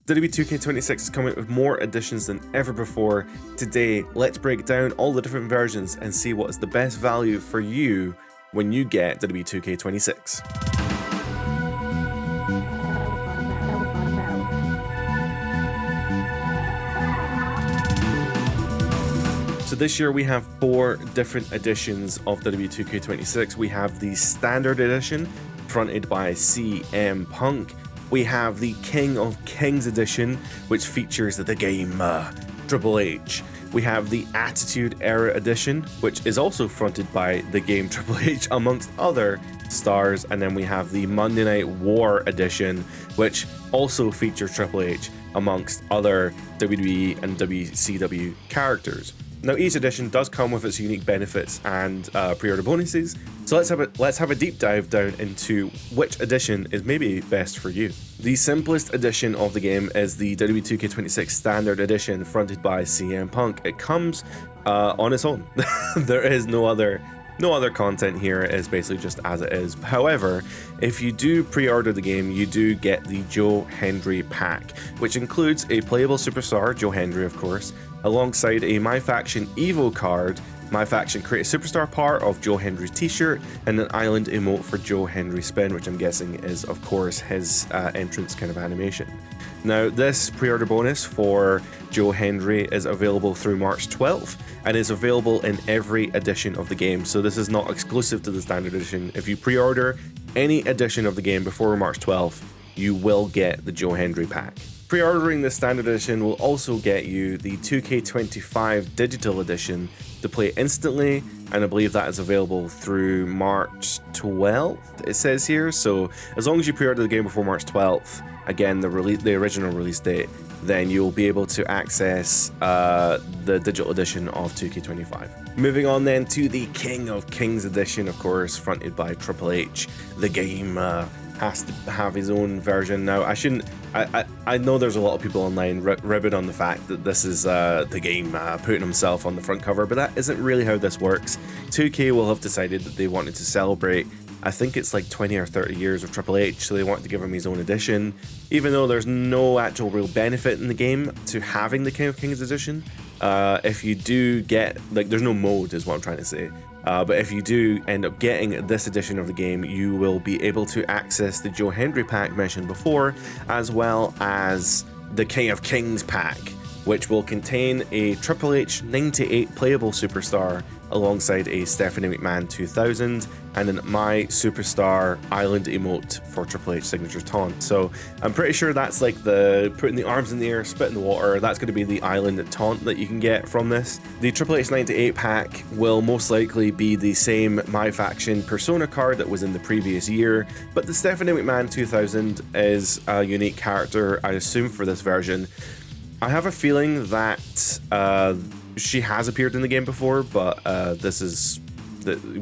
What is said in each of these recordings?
WWE 2K26 is coming out with more editions than ever before. Today, let's break down all the different versions and see what is the best value for you when you get WWE 2K26. So this year we have 4 different editions of WWE 2K26. We have the Standard Edition, fronted by CM Punk. We have the King of Kings Edition, which features the game Triple H. We have the Attitude Era Edition, which is also fronted by the game Triple H, amongst other stars. And then we have the Monday Night War Edition, which also features Triple H, amongst other WWE and WCW characters. Now, each edition does come with its unique benefits and pre-order bonuses, so let's have a deep dive down into which edition is maybe best for you. The simplest edition of the game is the WWE 2K26 Standard Edition, fronted by CM Punk. It comes on its own. There is no other content here. It is basically just as it is. However, if you do pre-order the game, you do get the Joe Hendry pack, which includes a playable superstar, Joe Hendry of course, alongside a My Faction Evo card, My Faction Create a Superstar part of Joe Hendry's t-shirt, and an island emote for Joe Hendry Spin, which I'm guessing is of course his entrance kind of animation. Now, this pre-order bonus for Joe Hendry is available through March 12th and is available in every edition of the game, so this is not exclusive to the Standard Edition. If you pre-order any edition of the game before March 12th, you will get the Joe Hendry pack. Pre-ordering the Standard Edition will also get you the 2K25 Digital Edition to play instantly, and I believe that is available through March 12th, it says here. So as long as you pre-order the game before March 12th, again the original release date, then you'll be able to access the digital edition of 2K25. Moving on then to the King of Kings Edition, of course, fronted by Triple H. The game has to have his own version. Now, I know there's a lot of people online ribbing on the fact that this is the game putting himself on the front cover, but that isn't really how this works. 2K will have decided that they wanted to celebrate, I think it's like 20 or 30 years of Triple H, so they wanted to give him his own edition, even though there's no actual real benefit in the game to having the King of Kings edition. If you do get, like, there's no mode is what I'm trying to say. But if you do end up getting this edition of the game, you will be able to access the Joe Hendry pack mentioned before, as well as the King of Kings pack, which will contain a Triple H 98 playable superstar alongside a Stephanie McMahon 2000 and an My Superstar Island emote for Triple H signature taunt. So I'm pretty sure that's like the putting the arms in the air, spit in the water. That's going to be the island taunt that you can get from this. The Triple H 98 pack will most likely be the same My Faction Persona card that was in the previous year, but the Stephanie McMahon 2000 is a unique character, I assume, for this version. I have a feeling that she has appeared in the game before, but this is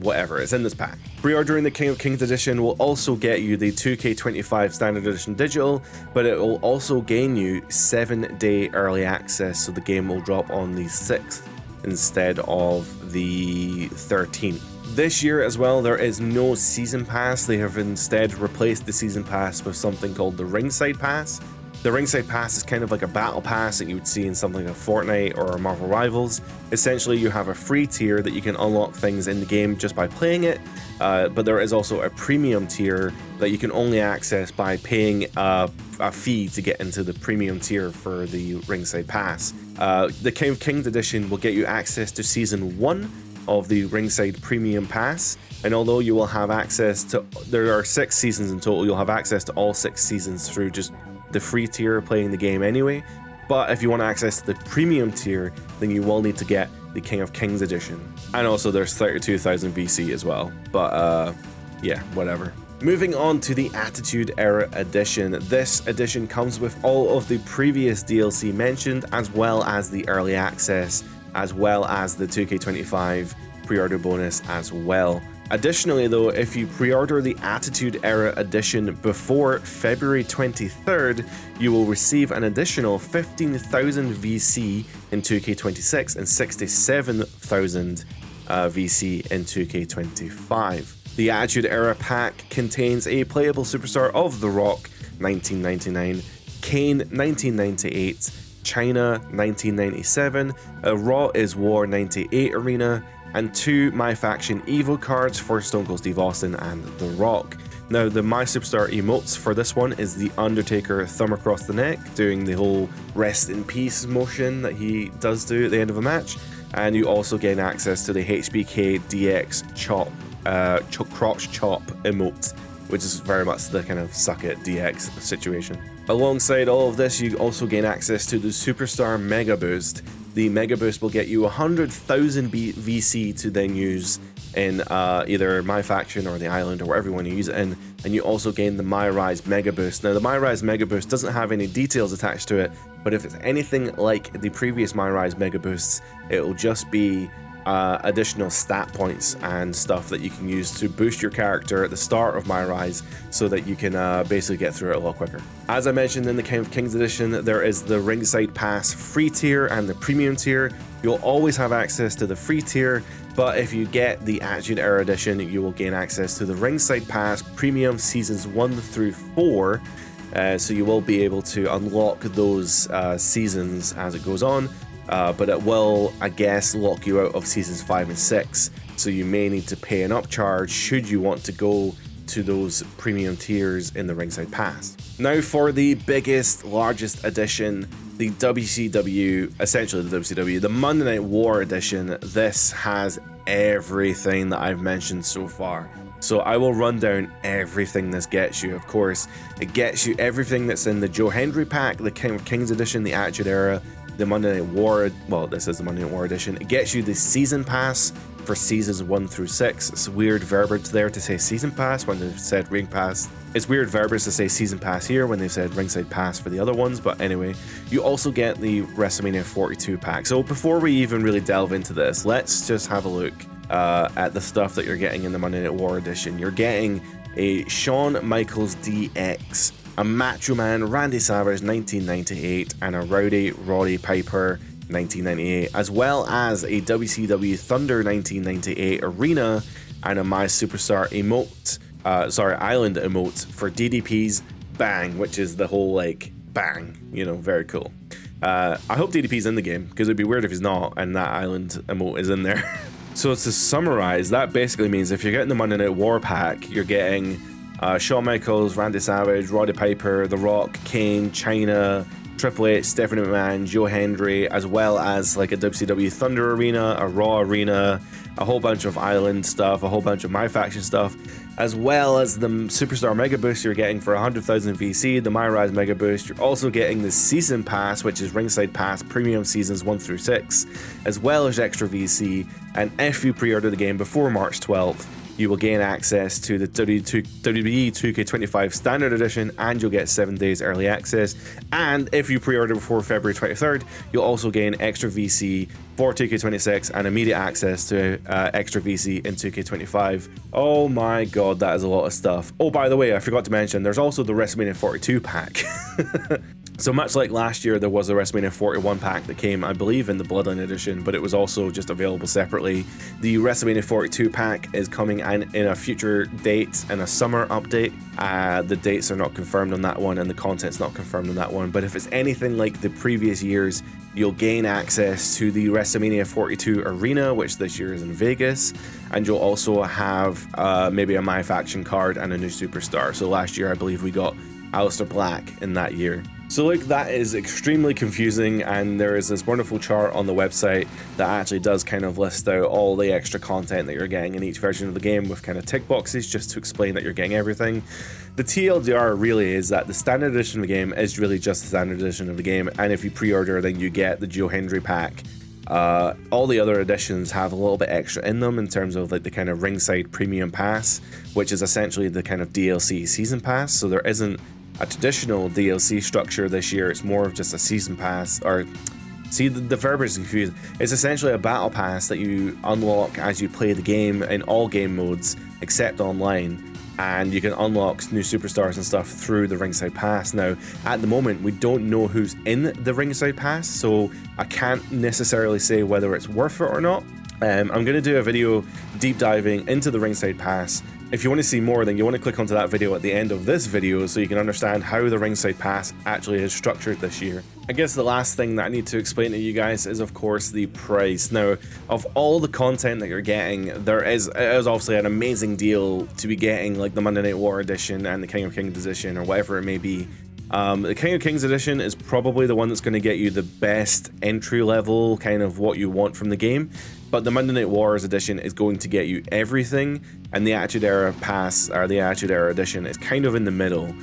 whatever, it's in this pack. Pre-ordering the King of Kings edition will also get you the 2K25 Standard Edition Digital, but it will also gain you 7-day early access, so the game will drop on the 6th instead of the 13th. This year as well, there is no Season Pass. They have instead replaced the Season Pass with something called the Ringside Pass. The Ringside Pass is kind of like a battle pass that you would see in something like Fortnite or Marvel Rivals. Essentially, you have a free tier that you can unlock things in the game just by playing it, but there is also a premium tier that you can only access by paying a fee to get into the premium tier for the Ringside Pass. The King of Kings edition will get you access to Season 1 of the Ringside Premium Pass, and although you will have access to, there are 6 seasons in total, you'll have access to all 6 seasons through just the free tier playing the game anyway. But if you want access to the premium tier, then you will need to get the King of Kings edition. And also there's 32,000 VC as well, but yeah, whatever. Moving on to the Attitude Era edition. This edition comes with all of the previous DLC mentioned, as well as the early access, as well as the 2K25 pre-order bonus as well. Additionally though, if you pre-order the Attitude Era edition before February 23rd, you will receive an additional 15,000 VC in 2K26 and 67,000 VC in 2K25. The Attitude Era pack contains a playable superstar of The Rock, 1999, Kane 1998, China 1997, a Raw is War 98 arena, and 2 My Faction Evo cards for Stone Cold Steve Austin and The Rock. Now, the My Superstar emotes for this one is the Undertaker thumb across the neck, doing the whole rest in peace motion that he does do at the end of a match, and you also gain access to the HBK DX crotch chop emote, which is very much the kind of suck it DX situation. Alongside all of this, you also gain access to the Superstar Mega Boost. The Mega Boost will get you 100,000 VC to then use in either My Faction or the Island or wherever you want to use it in, and you also gain the My Rise Mega Boost. Now, the My Rise Mega Boost doesn't have any details attached to it, but if it's anything like the previous My Rise Mega Boosts, it will just be additional stat points and stuff that you can use to boost your character at the start of My Rise so that you can basically get through it a lot quicker. As I mentioned in the King of Kings edition, there is the Ringside Pass free tier and the premium tier. You'll always have access to the free tier, but if you get the Attitude Era edition, you will gain access to the Ringside Pass premium seasons 1 through 4. So you will be able to unlock those seasons as it goes on. But it will, I guess, lock you out of seasons 5 and 6, so you may need to pay an upcharge should you want to go to those premium tiers in the Ringside Pass. Now for the biggest, largest edition, the WCW, essentially the WCW, the Monday Night War edition. This has everything that I've mentioned so far. So I will run down everything this gets you. Of course, it gets you everything that's in the Joe Hendry pack, the King of Kings edition, the Attitude Era, the Monday Night War, well, this is the Monday Night War edition. It gets you the season pass for seasons 1 through 6. It's weird verbiage there to say season pass when they've said ring pass. It's weird verbiage to say season pass here when they've said ringside pass for the other ones, but anyway. You also get the WrestleMania 42 pack. So before we even really delve into this, let's just have a look at the stuff that you're getting in the Monday Night War edition. You're getting a Shawn Michaels DX, a Macho Man Randy Savage 1998, and a Rowdy Roddy Piper 1998, as well as a WCW Thunder 1998 Arena and a My Superstar emote, Island emote for DDP's Bang, which is the whole like bang, you know, very cool. I hope DDP's in the game, because it'd be weird if he's not and that Island emote is in there. So to summarize, that basically means if you're getting the Monday Night War pack, you're getting Shawn Michaels, Randy Savage, Roddy Piper, The Rock, Kane, China, Triple H, Stephanie McMahon, Joe Hendry, as well as like a WCW Thunder Arena, a Raw Arena, a whole bunch of Island stuff, a whole bunch of My Faction stuff, as well as the Superstar Mega Boost you're getting for 100,000 VC, the My Rise Mega Boost. You're also getting the Season Pass, which is Ringside Pass Premium Seasons 1 through 6, as well as extra VC, and if you pre-order the game before March 12th, you will gain access to the WWE 2K26 Standard Edition, and you'll get 7 days early access. And if you pre-order before February 23rd, you'll also gain extra VC for 2K26 and immediate access to extra VC in 2K25. Oh my god, that is a lot of stuff. Oh, by the way, I forgot to mention, there's also the WrestleMania 42 pack. So much like last year, there was a WrestleMania 41 pack that came, I believe, in the Bloodline edition, but it was also just available separately. The WrestleMania 42 pack is coming in a future date and a summer update. The dates are not confirmed on that one, and the content's not confirmed on that one, but if it's anything like the previous years, you'll gain access to the WrestleMania 42 Arena, which this year is in Vegas, and you'll also have maybe a My Faction card and a new superstar. So last year, I believe we got Aleister Black in that year. So look, that is extremely confusing, and there is this wonderful chart on the website that actually does kind of list out all the extra content that you're getting in each version of the game with kind of tick boxes just to explain that you're getting everything. The TLDR really is that the standard edition of the game is really just the standard edition of the game, and if you pre-order, then you get the Joe Hendry pack. All the other editions have a little bit extra in them in terms of like the kind of ringside premium pass, which is essentially the kind of DLC season pass. So there isn't a traditional DLC structure this year. It's more of just a season pass, or see, the verbiage is confusing. It's essentially a battle pass that you unlock as you play the game in all game modes except online, and you can unlock new superstars and stuff through the Ringside Pass. Now, at the moment, we don't know who's in the Ringside Pass, so I can't necessarily say whether it's worth it or not. I'm going to do a video deep diving into the Ringside Pass If you want to see more, then you want to click onto that video at the end of this video so you can understand how the ringside pass actually is structured this year. I guess the last thing that I need to explain to you guys is, of course, the price. Now, of all the content that you're getting, it is obviously an amazing deal to be getting like the Monday Night War edition and the King of Kings edition or whatever it may be. The King of Kings edition is probably the one that's going to get you the best entry level, kind of what you want from the game. But the Monday Night Wars edition is going to get you everything, and the Attitude Era Pass, or the Attitude Era edition, is kind of in the middle.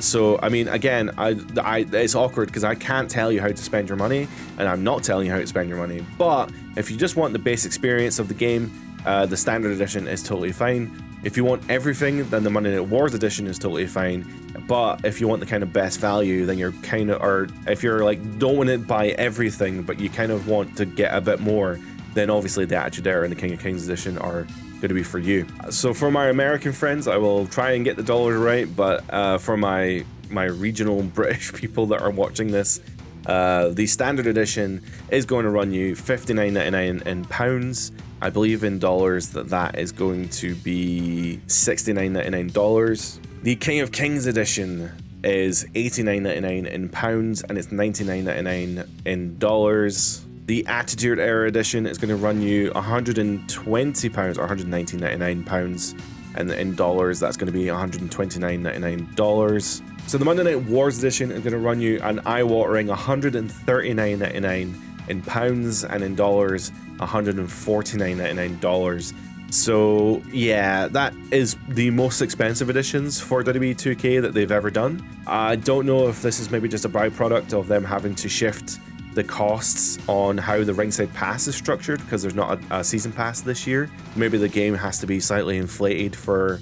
So, I mean, again, it's awkward because I can't tell you how to spend your money, and I'm not telling you how to spend your money. But if you just want the base experience of the game, the Standard Edition is totally fine. If you want everything, then the Monday Night Wars edition is totally fine. But if you want the kind of best value, then you're kind of, or if you're like, don't want to buy everything, but you kind of want to get a bit more, then obviously the Attitude Era and the King of Kings edition are going to be for you. So for my American friends, I will try and get the dollars right, but for my regional British people that are watching this, the Standard Edition is going to run you $59.99 in pounds. I believe in dollars that is going to be $69.99. The King of Kings edition is $89.99 in pounds, and it's $99.99 in dollars. The Attitude Era edition is going to run you £120 or £119.99, and in dollars that's going to be $129.99. So the Monday Night Wars edition is going to run you an eye-watering $139.99 in pounds, and in dollars $149.99. So yeah, that is the most expensive editions for WWE 2K that they've ever done. I don't know if this is maybe just a byproduct of them having to shift the costs on how the ringside pass is structured, because there's not a season pass this year. Maybe the game has to be slightly inflated for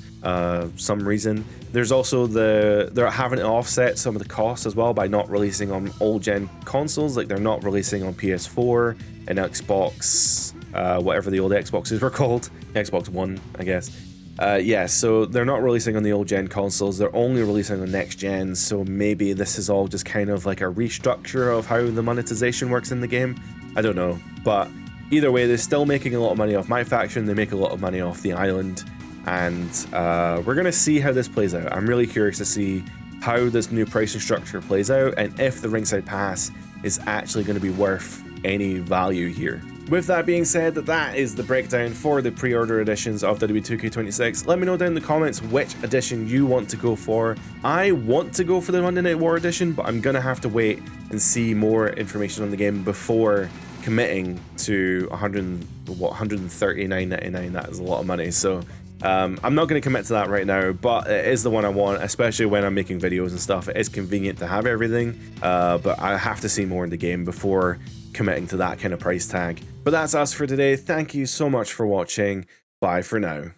some reason. There's also they're having to offset some of the costs as well by not releasing on old gen consoles. Like they're not releasing on PS4 and Xbox, whatever the old Xboxes were called, Xbox One, I guess. Yeah, so they're not releasing on the old gen consoles, they're only releasing on next gen, so maybe this is all just kind of like a restructure of how the monetization works in the game. I don't know, but either way, they're still making a lot of money off my faction, they make a lot of money off the island, and we're gonna see how this plays out. I'm really curious to see how this new pricing structure plays out, and if the ringside pass is actually going to be worth any value here. With that being said, that is the breakdown for the pre-order editions of WWE 2K26. Let me know down in the comments which edition you want to go for. I want to go for the Monday Night War edition, but I'm gonna have to wait and see more information on the game before committing to $139.99. That is a lot of money, so I'm not going to commit to that right now, but it is the one I want, especially when I'm making videos and stuff. It is convenient to have everything, but I have to see more in the game before committing to that kind of price tag. But that's us for today. Thank you so much for watching. Bye for now.